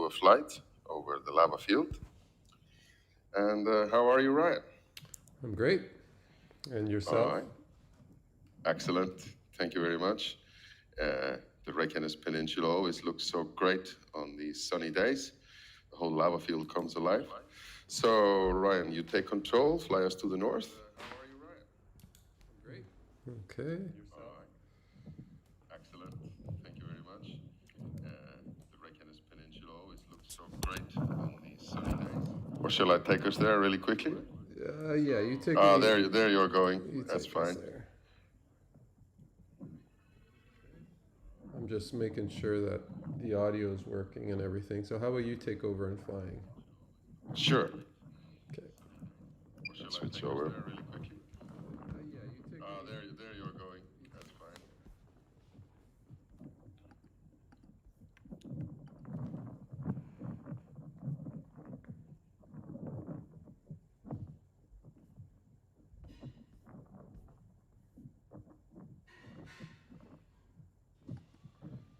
a flight over the lava field. And how are you, Ryan? I'm great. And yourself? All right. Excellent. Thank you very much. The Reykjanes Peninsula always looks so great on these sunny days. The whole lava field comes alive. So, Ryan, you take control, fly us to the north. How are you, Ryan? I'm great. Okay. All right. Excellent. Thank you very much. The Reykjanes Peninsula always looks so great on these sunny days. Or shall I take us there really quickly? Yeah, you take Ah, me. there you're going. You That's take us fine. there. I'm just making sure that the audio is working and everything. So how about you take over in flying? Sure. Okay. Let's switch over. Yeah, you take me. Ah, there you're going. That's fine.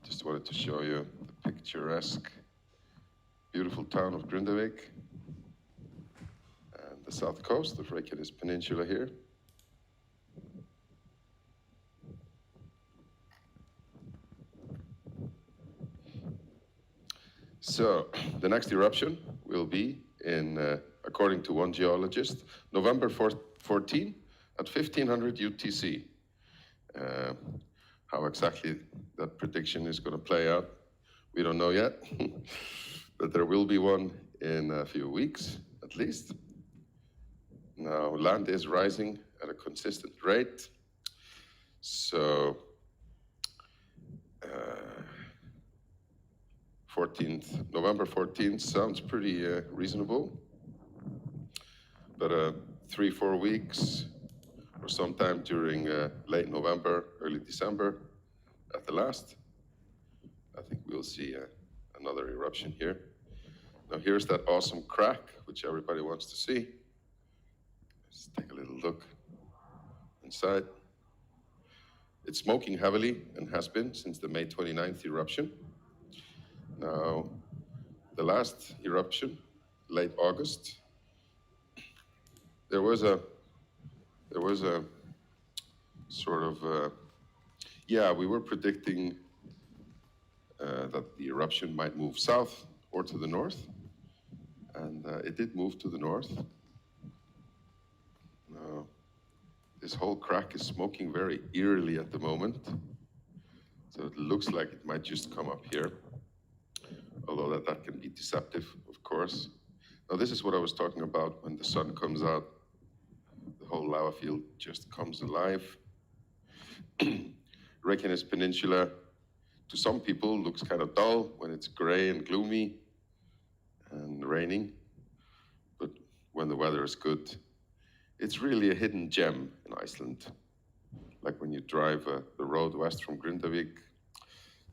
Just wanted to show you the picturesque, beautiful town of Grindavik and the south coast of Reykjanes Peninsula here. So the next eruption will be in, according to one geologist, November 14 at 1500 UTC. How exactly that prediction is going to play out, we don't know yet, but there will be one in a few weeks at least. Now, land is rising at a consistent rate, so November 14th sounds pretty reasonable, but 3-4 weeks or sometime during late November, early December at the last, I think we'll see another eruption here. Now here's that awesome crack, which everybody wants to see. Let's take a little look inside. It's smoking heavily and has been since the May 29th eruption. Now, the last eruption, late August, there was a sort of, yeah, we were predicting that the eruption might move south or to the north, and it did move to the north. Now, this whole crack is smoking very eerily at the moment, so it looks like it might just come up here, although that can be deceptive, of course. Now, this is what I was talking about when the sun comes out. The whole lava field just comes alive. Reykjanes Peninsula, to some people, looks kind of dull when it's gray and gloomy and raining, but when the weather is good, it's really a hidden gem in Iceland. Like when you drive the road west from Grindavik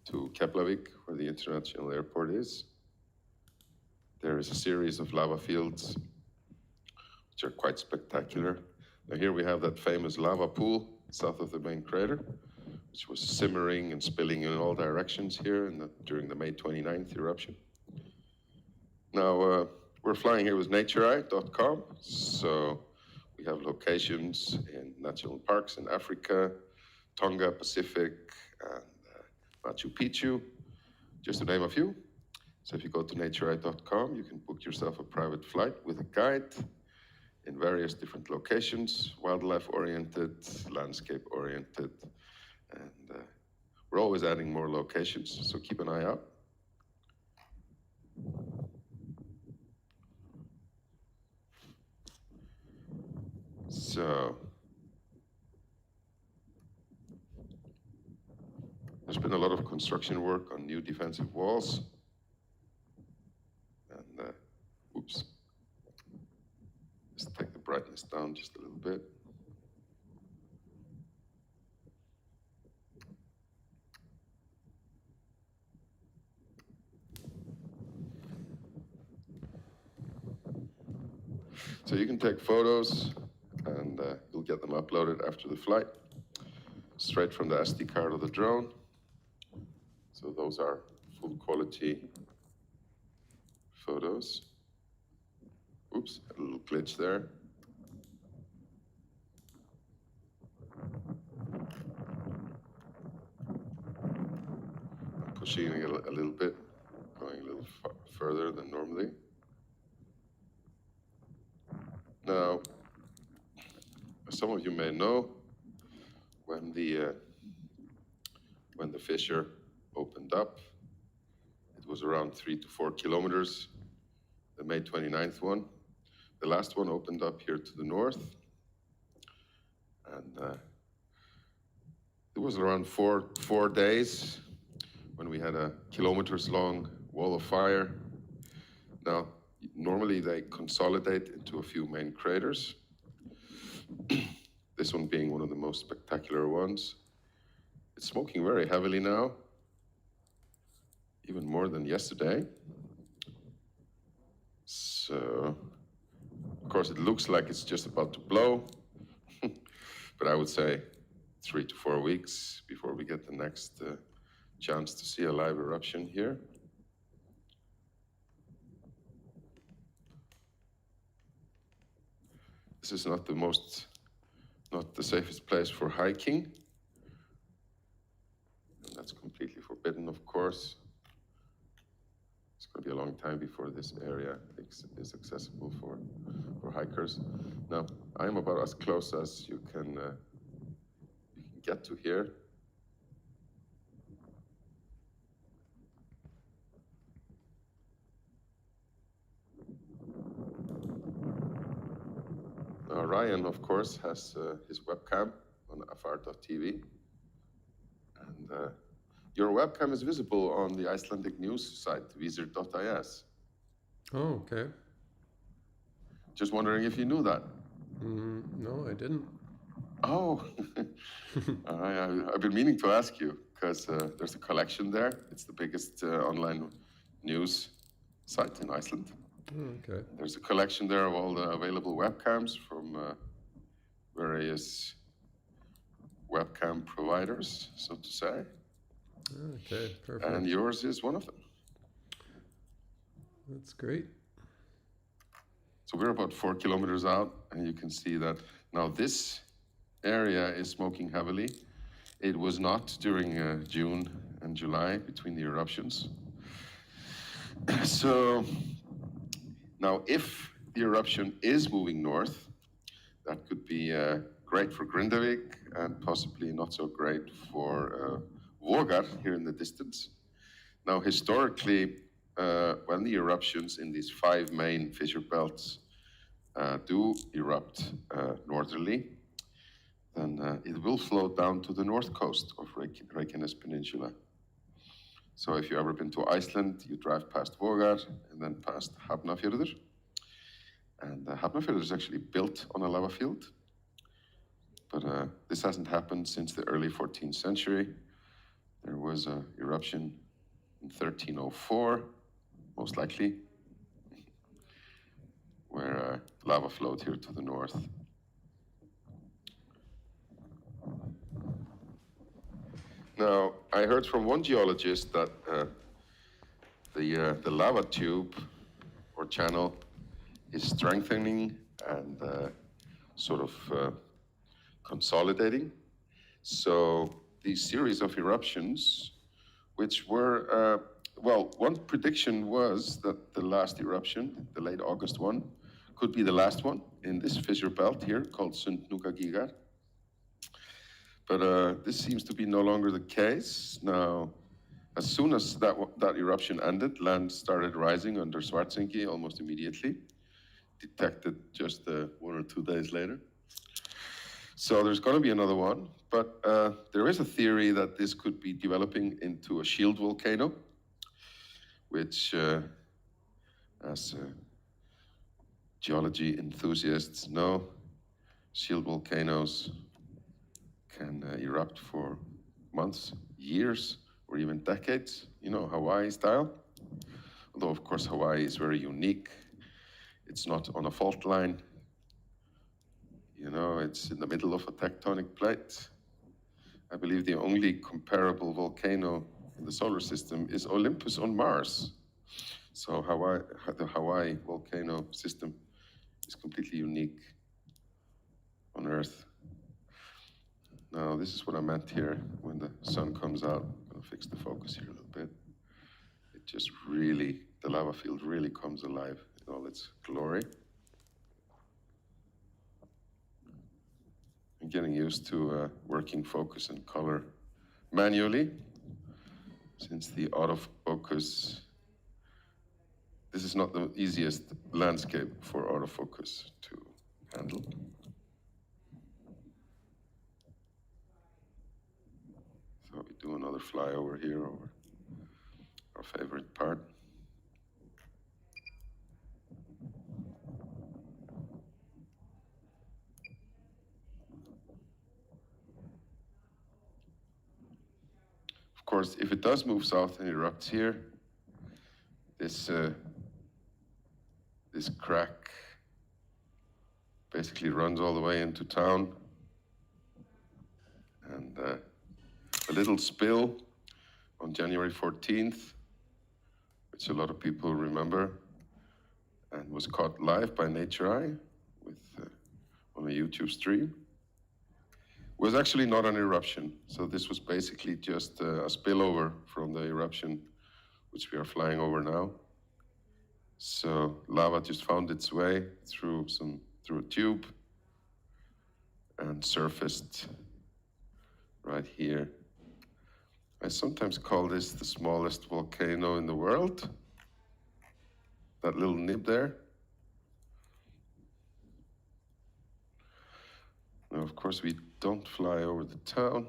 to Keflavik, where the international airport is, there is a series of lava fields which are quite spectacular. Now here we have that famous lava pool south of the main crater, which was simmering and spilling in all directions here during the May 29th eruption. Now, we're flying here with NatureEye.com, so we have locations in national parks in Africa, Tonga, Pacific, and Machu Picchu, just to name a few. So if you go to NatureEye.com, you can book yourself a private flight with a guide in various different locations, wildlife-oriented, landscape-oriented, and we're always adding more locations, so keep an eye out. So, there's been a lot of construction work on new defensive walls, and oops. Let's take the brightness down just a little bit. So you can take photos and you'll get them uploaded after the flight, straight from the SD card of the drone. So those are full quality photos. Oops, a little glitch there. I'm pushing it a little bit, going a little further than normally. Now, as some of you may know, when the fissure opened up, it was around 3 to 4 kilometers, the May 29th one. The last one opened up here to the north, and it was around four days when we had a kilometers-long wall of fire. Now, normally they consolidate into a few main craters, this one being one of the most spectacular ones. It's smoking very heavily now, even more than yesterday. So, of course, it looks like it's just about to blow, but I would say 3 to 4 weeks before we get the next chance to see a live eruption here. This is not the safest place for hiking. And that's completely forbidden, of course. It's going to be a long time before this area is accessible for hikers. Now, I'm about as close as you can get to here. Now, Ryan, of course, has his webcam on AfarTV. And your webcam is visible on the Icelandic news site, visir.is. Oh, okay. Just wondering if you knew that. No, I didn't. Oh, I've been meaning to ask you, because there's a collection there. It's the biggest online news site in Iceland. Oh, okay. There's a collection there of all the available webcams from various webcam providers, so to say. Okay, perfect. And yours is one of them. That's great. So we're about 4 kilometers out, and you can see that now this area is smoking heavily. It was not during June and July between the eruptions. So now if the eruption is moving north, that could be great for Grindavik and possibly not so great for Vogar here in the distance. Now historically, when the eruptions in these 5 main fissure belts do erupt northerly, then it will flow down to the north coast of Reykjanes Peninsula. So if you've ever been to Iceland, you drive past Vogar and then past Hafnarfjörður. And Hafnarfjörður is actually built on a lava field. But this hasn't happened since the early 14th century. There was an eruption in 1304, most likely, where lava flowed here to the north. Now, I heard from one geologist that the lava tube or channel is strengthening and sort of consolidating. So these series of eruptions, which were, well, one prediction was that the last eruption, the late August one, could be the last one in this fissure belt here called Sundhnúkur. But this seems to be no longer the case. Now, as soon as that eruption ended, land started rising under Svartsengi almost immediately, detected just 1 or 2 days later. So there's going to be another one, but there is a theory that this could be developing into a shield volcano, which, as geology enthusiasts know, shield volcanoes can erupt for months, years, or even decades, you know, Hawaii style. Although, of course, Hawaii is very unique. It's not on a fault line. You know, it's in the middle of a tectonic plate. I believe the only comparable volcano in the solar system is Olympus on Mars. So the Hawaii volcano system is completely unique on Earth. Now, this is what I meant here when the sun comes out. I'm going to fix the focus here a little bit. It just really, the lava field really comes alive in all its glory. I'm getting used to working focus and color manually, since the autofocus, this is not the easiest landscape for autofocus to handle. So we do another flyover here over our favorite part. Of course, if it does move south and erupts here, this crack basically runs all the way into town. And a little spill on January 14th, which a lot of people remember, and was caught live by NatureEye on a YouTube stream, was actually not an eruption. So this was basically just a spillover from the eruption, which we are flying over now. So lava just found its way through a tube and surfaced right here. I sometimes call this the smallest volcano in the world. That little nib there. Now, of course, we don't fly over the town.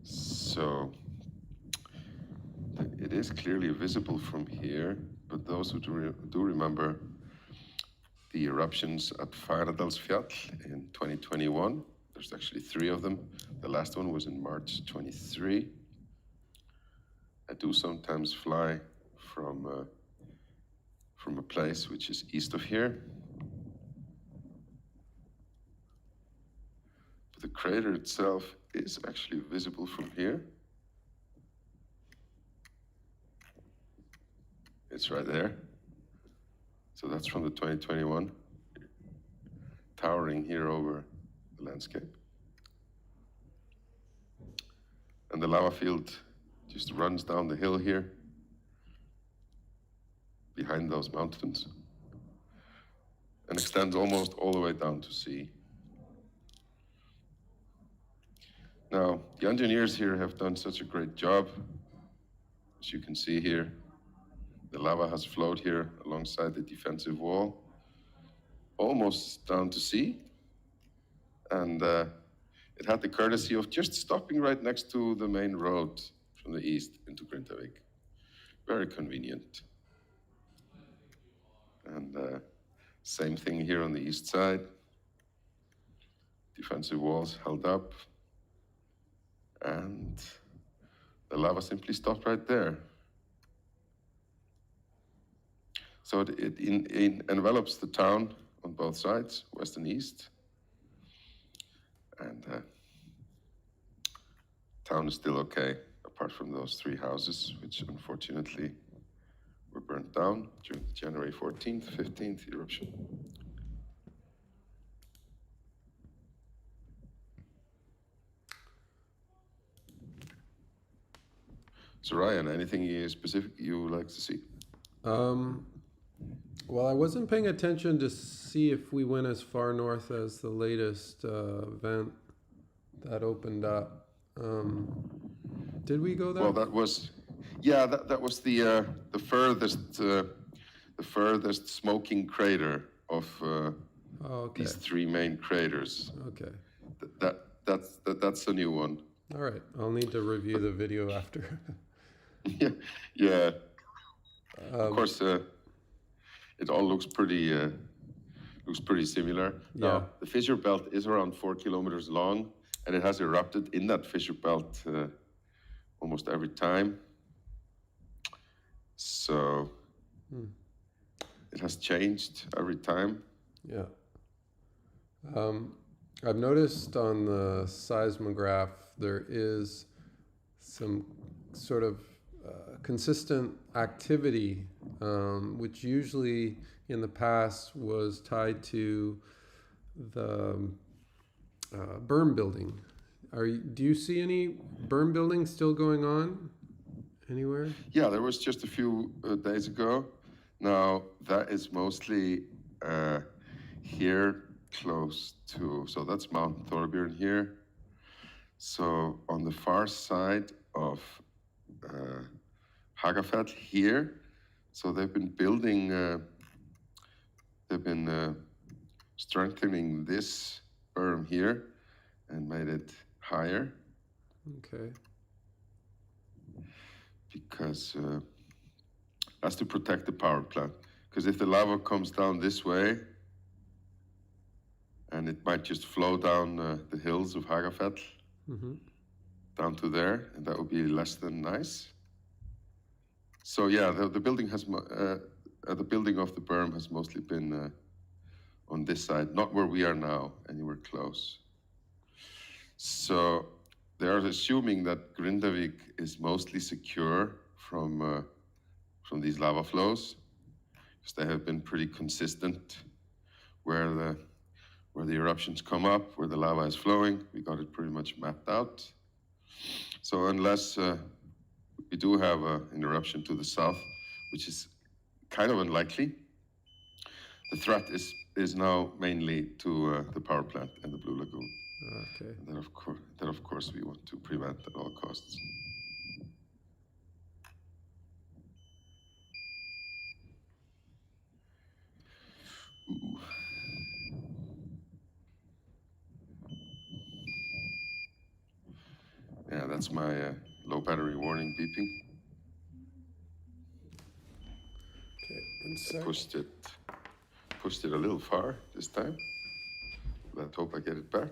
So it is clearly visible from here, but those who do remember the eruptions at Fagradalsfjall in 2021, there's actually 3 of them. The last one was in March 23. I do sometimes fly from a place which is east of here. But the crater itself is actually visible from here. It's right there. So that's from the 2021, towering here over the landscape. And the lava field just runs down the hill here, behind those mountains, and extends almost all the way down to sea. Now, the engineers here have done such a great job. As you can see here, the lava has flowed here alongside the defensive wall, almost down to sea. And it had the courtesy of just stopping right next to the main road from the east into Grindavik. Very convenient. And same thing here on the east side. Defensive walls held up. And the lava simply stopped right there. So it envelops the town on both sides, west and east. And town is still okay, apart from those 3 houses, which unfortunately were burnt down during the January 14th, 15th eruption. So Ryan, anything specific you would like to see? Well, I wasn't paying attention to see if we went as far north as the latest vent that opened up. Did we go there? Well, that was, yeah, that was the furthest smoking crater of okay. these 3 main craters. Okay. That's a new one. All right. I'll need to review the video after. Yeah. Of course, it all looks pretty similar. Yeah. Now, the fissure belt is around 4 kilometers long, and it has erupted in that fissure belt almost every time. So it has changed every time. Yeah. I've noticed on the seismograph there is some sort of consistent activity, which usually in the past was tied to the berm building. Do you see any berm building still going on anywhere? Yeah, there was just a few days ago. Now, that is mostly here close to, so that's Mount Thorbjorn here. So on the far side of Hagafell here, so they've been building, they've been strengthening this berm here and made it higher. Okay. Because that's to protect the power plant. Because if the lava comes down this way, and it might just flow down the hills of Hagafell down to there, and that would be less than nice. So yeah, the building has the building of the berm has mostly been on this side, not where we are now, anywhere close. So they are assuming that Grindavik is mostly secure from these lava flows, because they have been pretty consistent where the eruptions come up, where the lava is flowing. We got it pretty much mapped out. So unless we do have an eruption to the south, which is kind of unlikely, the threat is now mainly to the power plant and the Blue Lagoon. Okay. And that of course we want to prevent at all costs. Ooh. Yeah, that's my low battery warning beeping. Okay, one sec. Pushed it a little far this time. Let's hope I get it back.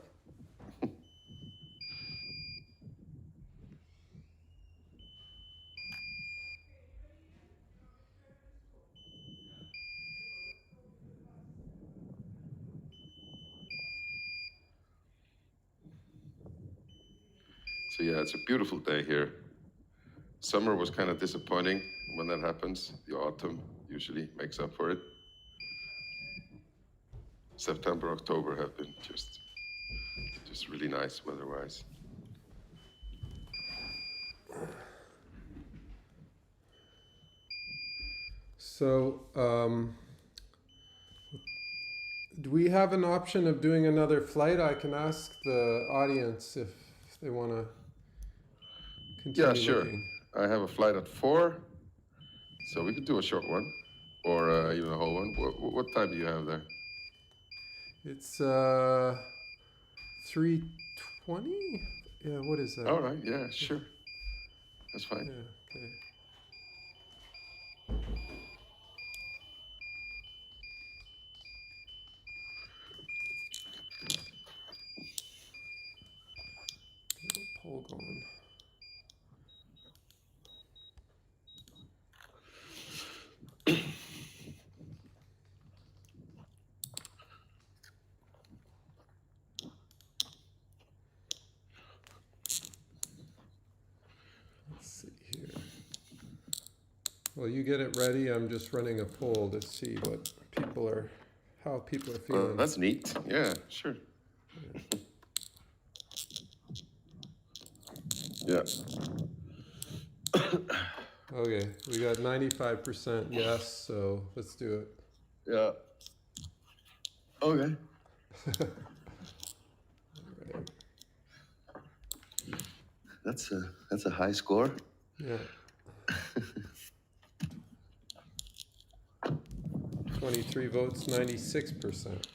So yeah, it's a beautiful day here. Summer was kind of disappointing when that happens. The autumn usually makes up for it. September, October have been just really nice weather-wise. So, do we have an option of doing another flight? I can ask the audience if they want to continue Yeah, sure. looking. I have a flight at 4, so we could do a short one, or even a whole one. What time do you have there? It's 3:20. Yeah, what is that? All right, yeah, sure. That's fine. Yeah, okay. Poll going. Let's see here. Well, you get it ready. I'm just running a poll to see how people are feeling. That's neat. Yeah, sure. Yeah. Okay, we got 95% yes, so let's do it. Yeah. Okay. Right. That's a high score. Yeah. 23 votes, 96%.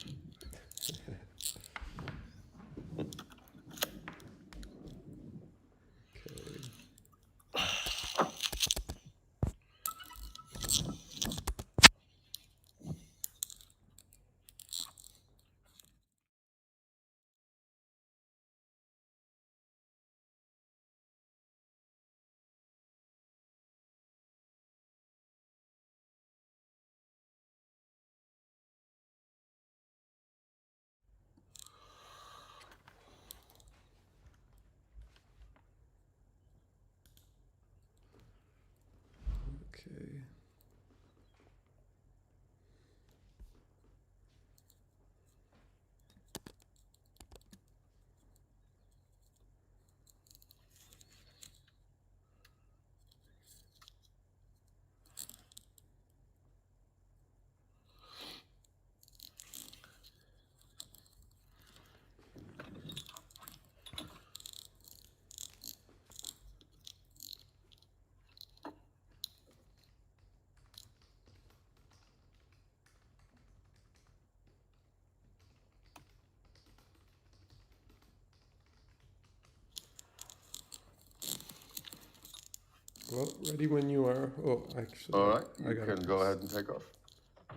Well, ready when you are. Oh, actually. All right, I you got can it. go ahead and take off.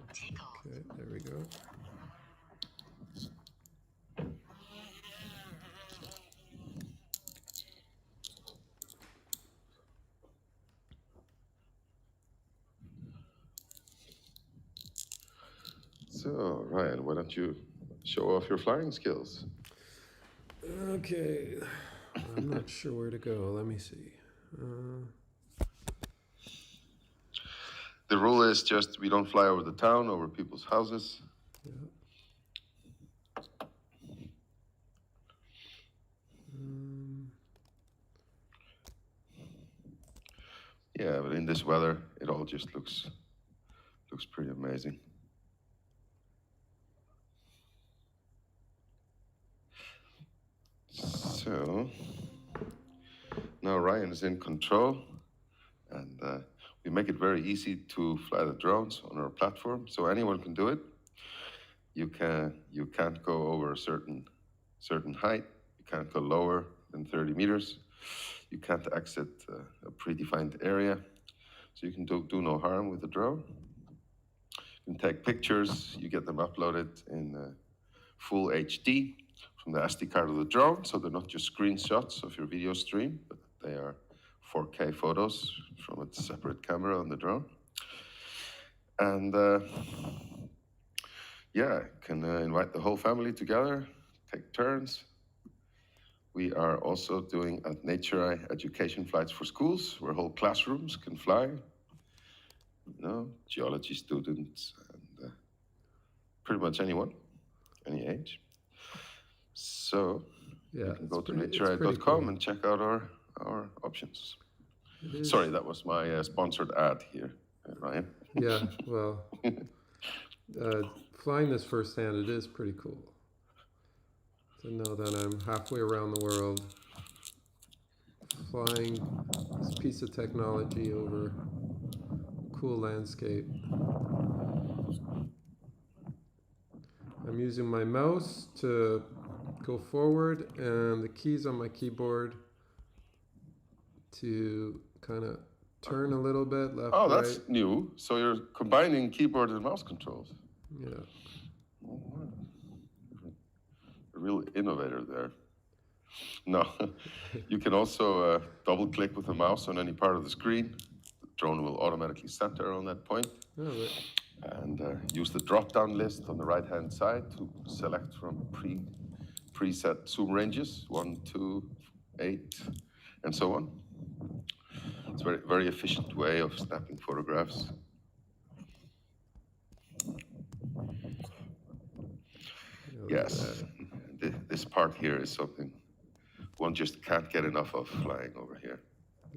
Okay, there we go. So, Ryan, why don't you show off your flying skills? Okay. I'm not sure where to go. Let me see. The rule is just we don't fly over the town, over people's houses. Yeah. Um, Yeah, but in this weather, it all just looks pretty amazing. So now Ryan is in control, and we make it very easy to fly the drones on our platform, so anyone can do it. You can't go over a certain height. You can't go lower than 30 meters. You can't exit a predefined area, so you can do no harm with the drone. You can take pictures. You get them uploaded in full HD from the SD card of the drone, so they're not just screenshots of your video stream, but they are 4K photos from a separate camera on the drone. And yeah, can invite the whole family together, take turns. We are also doing at NatureEye education flights for schools, where whole classrooms can fly. You know, geology students and pretty much anyone, any age. So yeah, you can go to pretty natureye.com cool. and check out our options. It is. Sorry, that was my sponsored ad here, Ryan. Yeah, well, flying this firsthand, it is pretty cool to know that I'm halfway around the world flying this piece of technology over a cool landscape. I'm using my mouse to go forward and the keys on my keyboard to kind of turn a little bit left, Oh, right. that's new. So you're combining keyboard and mouse controls. Yeah. Oh, wow. A real innovator there. No, you can also double click with the mouse on any part of the screen. The drone will automatically center on that point. Oh, right. And use the drop-down list on the right-hand side to select from preset zoom ranges, 1, 2, 8, and so on. It's a very, very efficient way of snapping photographs. Yes, this part here is something one just can't get enough of flying over here.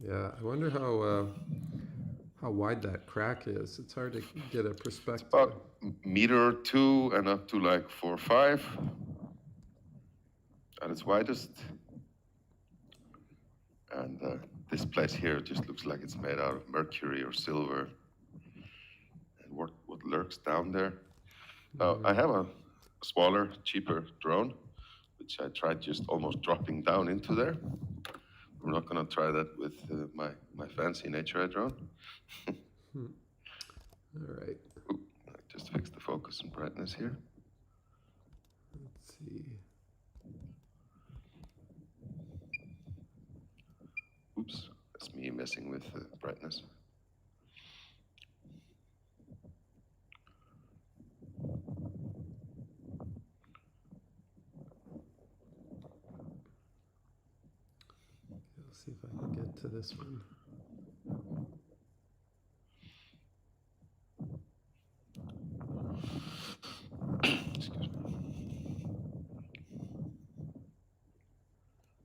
Yeah, I wonder how wide that crack is. It's hard to get a perspective. It's about a meter or two and up to like 4 or 5 at its widest. And this place here just looks like it's made out of mercury or silver. And what lurks down there? I have a smaller, cheaper drone, which I tried just almost dropping down into there. We're not going to try that with my fancy NatureEye drone. All right. Ooh, I just fixed the focus and brightness here. Let's see. Oops, that's me messing with the brightness. Let's see if I can get to this one. Excuse me.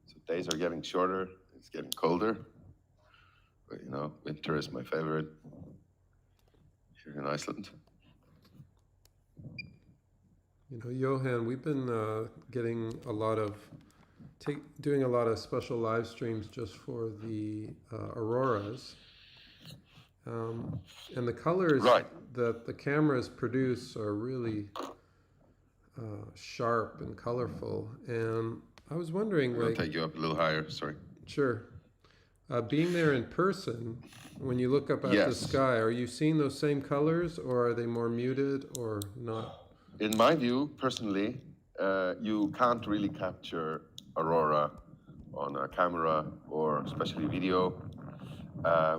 So days are getting shorter, it's getting colder. But you know, winter is my favorite here in Iceland. You know, Johan, we've been getting a lot of doing a lot of special live streams just for the auroras, and the colors that the cameras produce are really sharp and colorful. And I was wondering, I'll take you up a little higher. Sorry. Sure. Being there in person, when you look up at the Yes. sky, are you seeing those same colors, or are they more muted, or not? In my view, personally, you can't really capture aurora on a camera or especially video.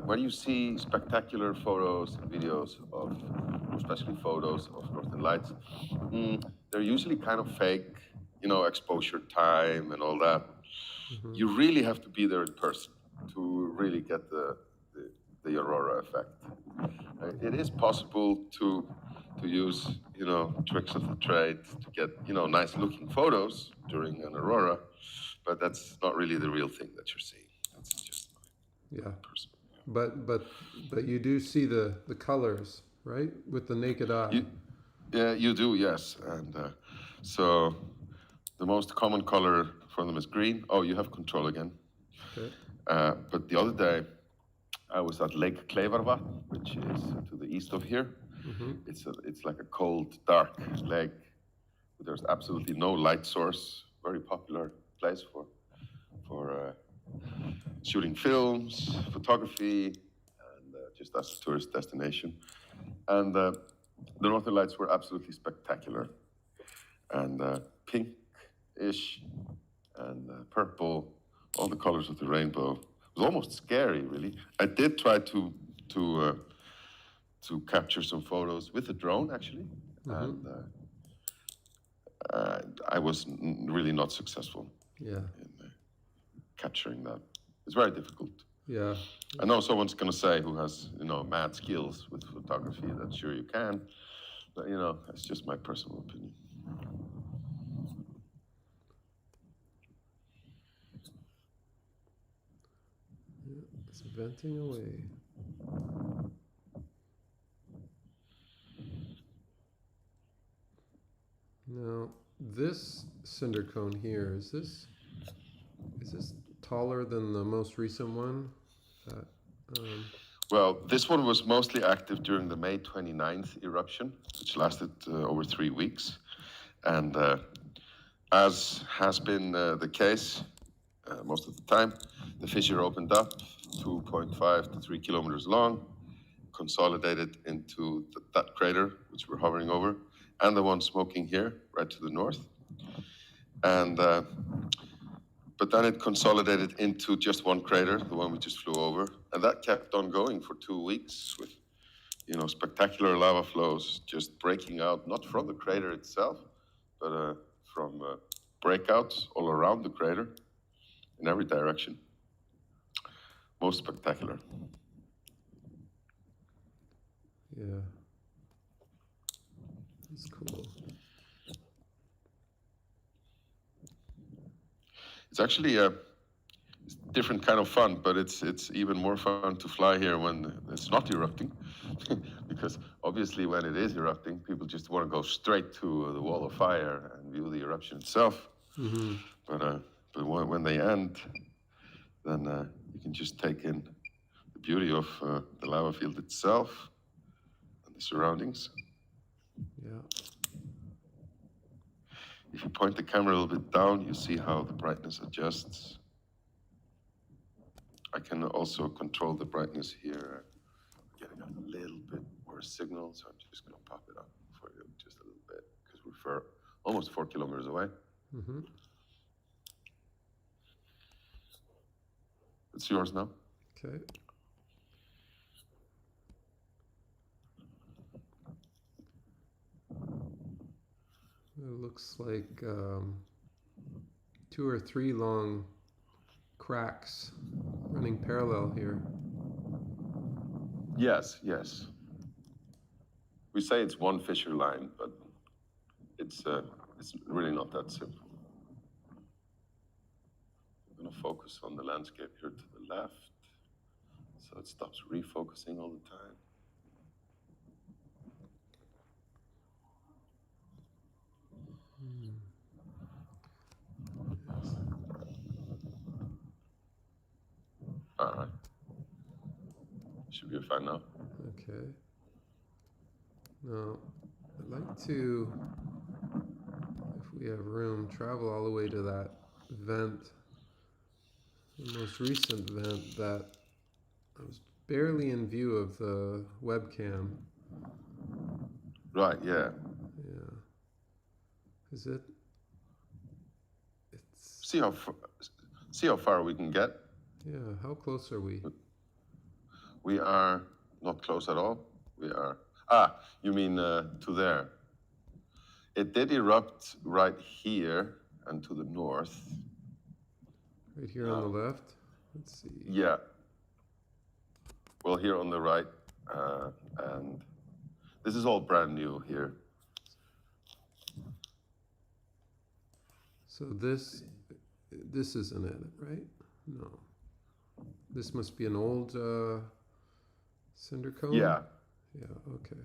When you see spectacular photos and videos of, especially photos of northern lights, they're usually kind of fake, you know, exposure time and all that. You really have to be there in person to really get the aurora effect. It is possible to use, you know, tricks of the trade to get, you know, nice looking photos during an aurora, but that's not really the real thing that you're seeing. That's just Yeah. my person. But you do see the colors, right, with the naked eye. Yeah, you do, yes. And so the most common color for them is green. Oh, you have control again. Okay. But the other day, I was at Lake Klevervatn, which is to the east of here. It's like a cold, dark lake. There's absolutely no light source. Very popular place for shooting films, photography, and just as a tourist destination. And the Northern Lights were absolutely spectacular, and pink-ish and purple, all the colors of the rainbow. It was almost scary, really. I did try to capture some photos with a drone, actually, and I was really not successful Yeah. in capturing that. It's very difficult. Yeah. I know someone's going to say who has, you know, mad skills with photography that sure you can, but, you know, that's just my personal opinion. It's venting away. Now, this cinder cone here, is this taller than the most recent one? Well, this one was mostly active during the May 29th eruption, which lasted over 3 weeks. And as has been the case most of the time, the fissure opened up 2.5 to 3 kilometers long, consolidated into that crater, which we're hovering over, and the one smoking here, right to the north. And but then it consolidated into just one crater, the one we just flew over, and that kept on going for 2 weeks with, you know, spectacular lava flows just breaking out, not from the crater itself, but from breakouts all around the crater in every direction. Most spectacular. Yeah. That's cool. It's actually a different kind of fun, but it's even more fun to fly here when it's not erupting, because obviously when it is erupting, people just want to go straight to the wall of fire and view the eruption itself. But when they end, then you can just take in the beauty of the lava field itself and the surroundings. Yeah. If you point the camera a little bit down, you see how the brightness adjusts. I can also control the brightness here, getting a little bit more signal, so I'm just going to pop it up for you just a little bit, because we're almost 4 kilometers away. It's yours now. Okay. It looks like 2 or 3 long cracks running parallel here. Yes, yes. We say it's one fissure line, but it's really not that simple. I'm going to focus on the landscape here to the left, so it stops refocusing all the time. All right. Should be fine now. Okay. Now, I'd like to, if we have room, travel all the way to that vent the most recent event that I was barely in view of the webcam. Right, yeah. Yeah. Is it? It's. See how far we can get. Yeah, how close are we? We are not close at all. We are, you mean to there. It did erupt right here and to the north. Right here on the left? Let's see. Yeah. Well, here on the right, and this is all brand new here. So this isn't it, right? No. This must be an old cinder cone? Yeah. Yeah, okay.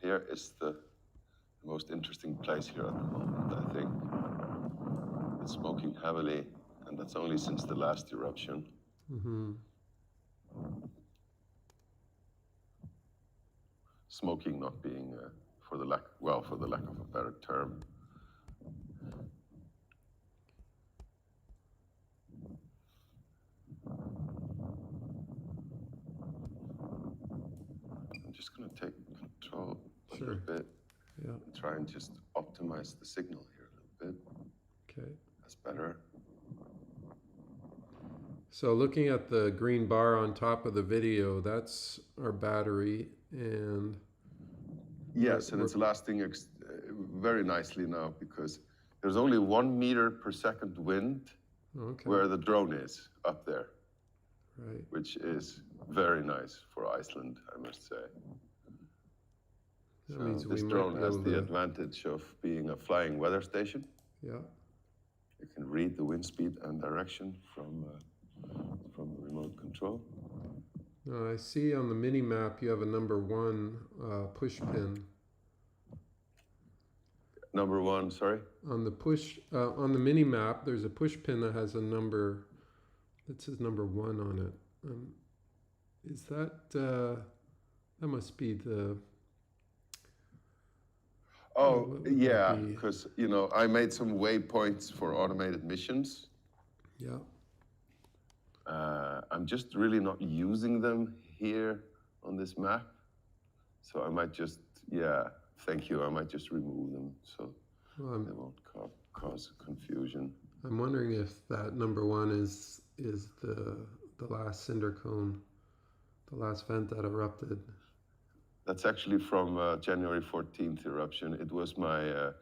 Here is the most interesting place here at the moment, I think. It's smoking heavily, and that's only since the last eruption. Mm-hmm. Smoking not being, for the lack of a better term. I'm just going to take control a Sure. little bit. Yeah. And try and just optimize the signal here a little bit. Okay. That's better. So looking at the green bar on top of the video, that's our battery, and yes, and it's lasting very nicely now because there's only 1 meter per second wind where the drone is up there, right. which is very nice for Iceland, I must say. That So means this we drone might be has able the to, advantage of being a flying weather station. yeah. You can read the wind speed and direction from the remote control. I see on the mini map you have a number 1 push pin. Number 1, sorry? On the mini map, there's a push pin that has a number that says number 1 on it. Is that that must be the? Oh, yeah, because, you know, I made some waypoints for automated missions. Yeah. I'm just really not using them here on this map. So I might just, yeah, thank you. I might just remove them so they won't cause confusion. I'm wondering if that number 1 is the last cinder cone, the last vent that erupted. That's actually from January 14th eruption. It was my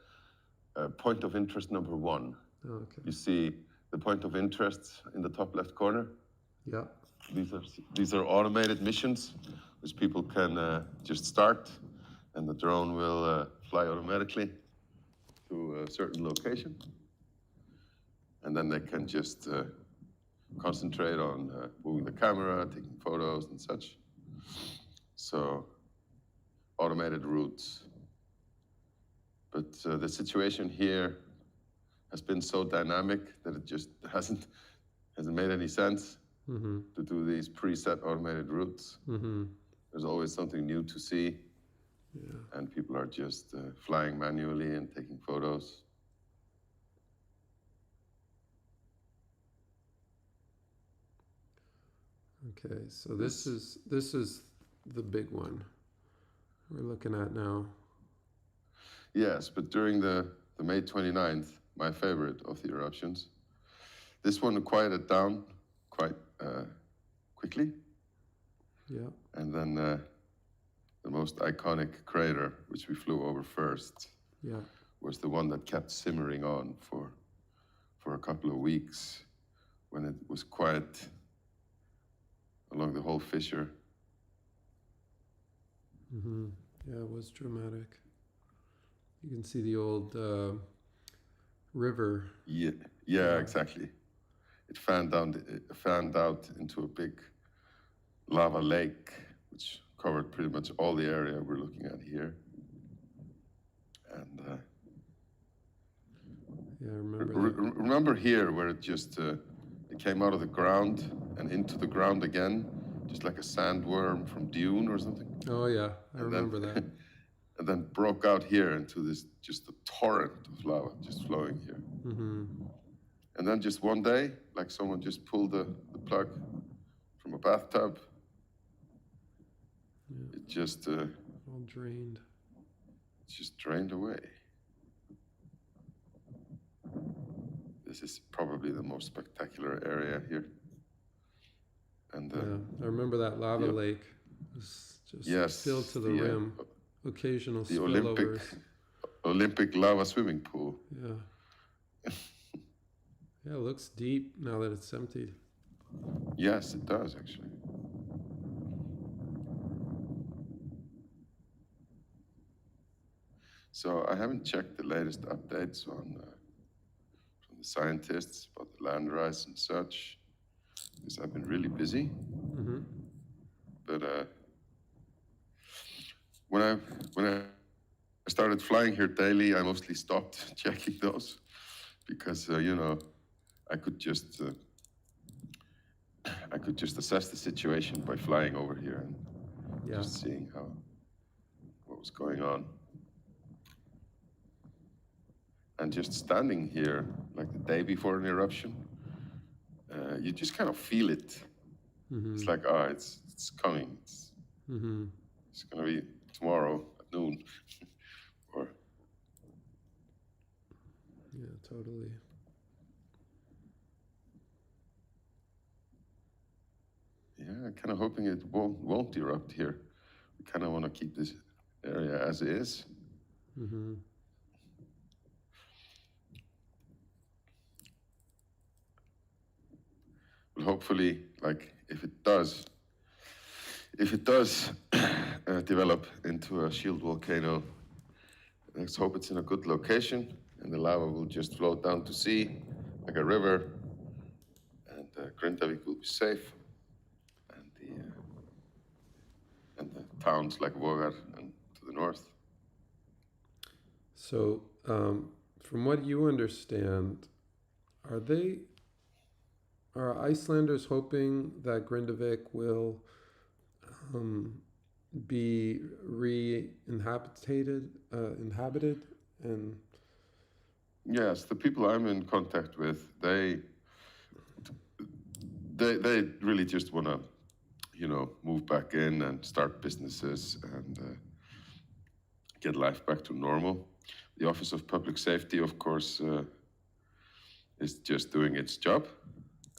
point of interest number 1. Oh, okay. You see the point of interest in the top left corner? Yeah. These are automated missions, which people can just start, and the drone will fly automatically to a certain location. And then they can just concentrate on moving the camera, taking photos and such. So, automated routes. But the situation here has been so dynamic that it just hasn't made any sense to do these preset automated routes. There's always something new to see, and people are just flying manually and taking photos. Okay, so this is the big one we're looking at now. Yes, but during the May 29th, my favorite of the eruptions, this one quieted down quite quickly. Yeah. And then the most iconic crater, which we flew over first, was the one that kept simmering on for a couple of weeks when it was quiet along the whole fissure. Yeah, it was dramatic. You can see the old river. Yeah, exactly. It fanned out into a big lava lake, which covered pretty much all the area we're looking at here. And yeah, I remember that. remember here where it just it came out of the ground and into the ground again, just like a sandworm from Dune or something. Oh yeah, I remember that. then broke out here into this just a torrent of lava just flowing here. Mm-hmm. And then just one day, like someone just pulled the plug from a bathtub. Yeah. It just All drained. it's just drained away. This is probably the most spectacular area here. And yeah, I remember that lava lake was just yes, filled to the rim. Occasional the spillovers. Olympic lava swimming pool. Yeah. Yeah, it looks deep now that it's emptied. Yes, it does actually. So I haven't checked the latest updates on from the scientists about the land rise and such, because I've been really busy. Mm-hmm. But when I started flying here daily, I mostly stopped checking those because you know, I could just assess the situation by flying over here and just seeing what was going on. And just standing here, like the day before an eruption, you just kind of feel it. Mm-hmm. It's like, it's coming. It's gonna be tomorrow at noon. Or yeah, totally. yeah, kind of hoping it won't erupt here. We kind of want to keep this area as is. Mm-hmm. But hopefully, like if it does develop into a shield volcano, let's hope it's in a good location and the lava will just float down to sea like a river, and Grindavik will be safe, and the towns like Vogar and to the north. So, from what you understand, are Icelanders hoping that Grindavik will be inhabited, and Yes, the people I'm in contact with, they really just want to, you know, move back in and start businesses and get life back to normal. The Office of Public Safety, of course, is just doing its job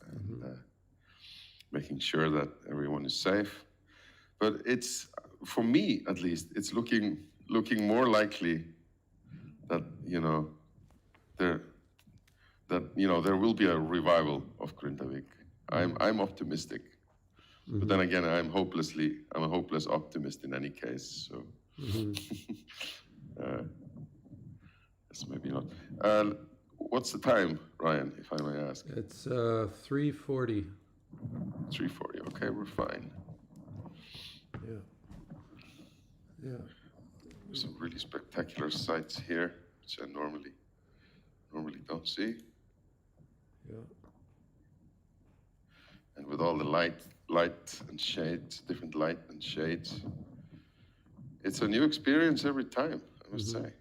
and making sure that everyone is safe. But it's, for me at least, it's looking more likely that there will be a revival of Grindavik. I'm optimistic, but then again, I'm a hopeless optimist in any case. So yes, maybe not. What's the time, Ryan, if I may ask? it's 3:40. 3:40. Okay, we're fine. Yeah. There's some really spectacular sights here, which I normally don't see. Yeah. And with all the light and shades, different light and shades, it's a new experience every time, I must say.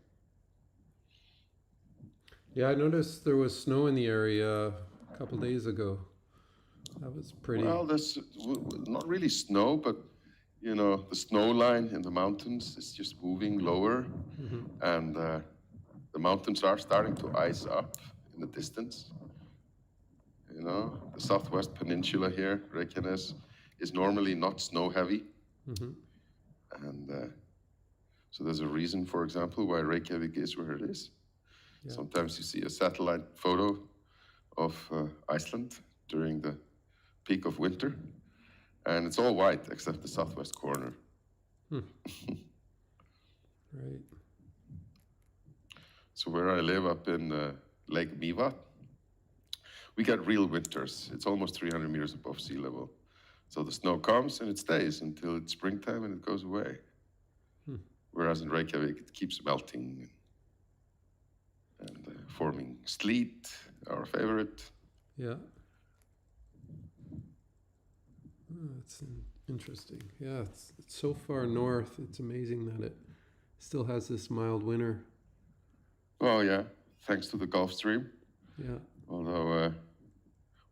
Yeah, I noticed there was snow in the area a couple days ago. That was pretty. Well, there's not really snow, but you know, the snow line in the mountains is just moving lower, and the mountains are starting to ice up in the distance. You know, the southwest peninsula here, Reykjanes, is normally not snow heavy. And so there's a reason, for example, why Reykjavik is where it is. Yeah. Sometimes you see a satellite photo of Iceland during the peak of winter, and it's all white except the southwest corner. Right. So where I live up in Lake Miva, we get real winters. It's almost 300 meters above sea level. So the snow comes and it stays until it's springtime and it goes away. Whereas in Reykjavik, it keeps melting and forming sleet, our favorite. Yeah. Oh, that's interesting. Yeah, it's so far north. It's amazing that it Still has this mild winter. Oh yeah, thanks to the Gulf Stream. Yeah. Although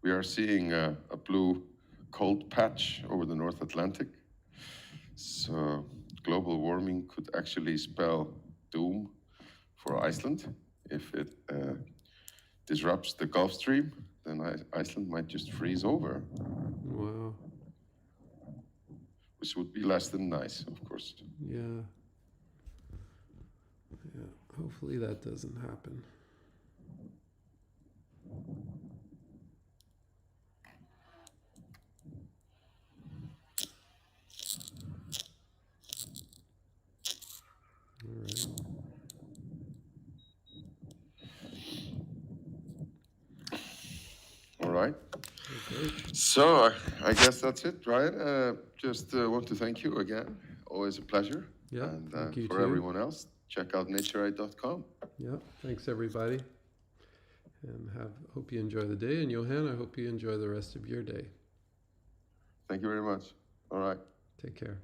we are seeing a blue cold patch over the North Atlantic. So global warming could actually spell doom for Iceland. If it disrupts the Gulf Stream, then Iceland might just freeze over, Wow. which would be less than nice, of course. Yeah. Yeah. Hopefully that doesn't happen. All right. All right. Okay. So I guess that's it, Ryan. Just want to thank you again. Always a pleasure. Yeah. And Thank you for too. everyone else, check out natureye.com. Yeah. Thanks everybody. And hope you enjoy the day. And Johan, I hope you enjoy the rest of your day. Thank you very much. All right. Take care.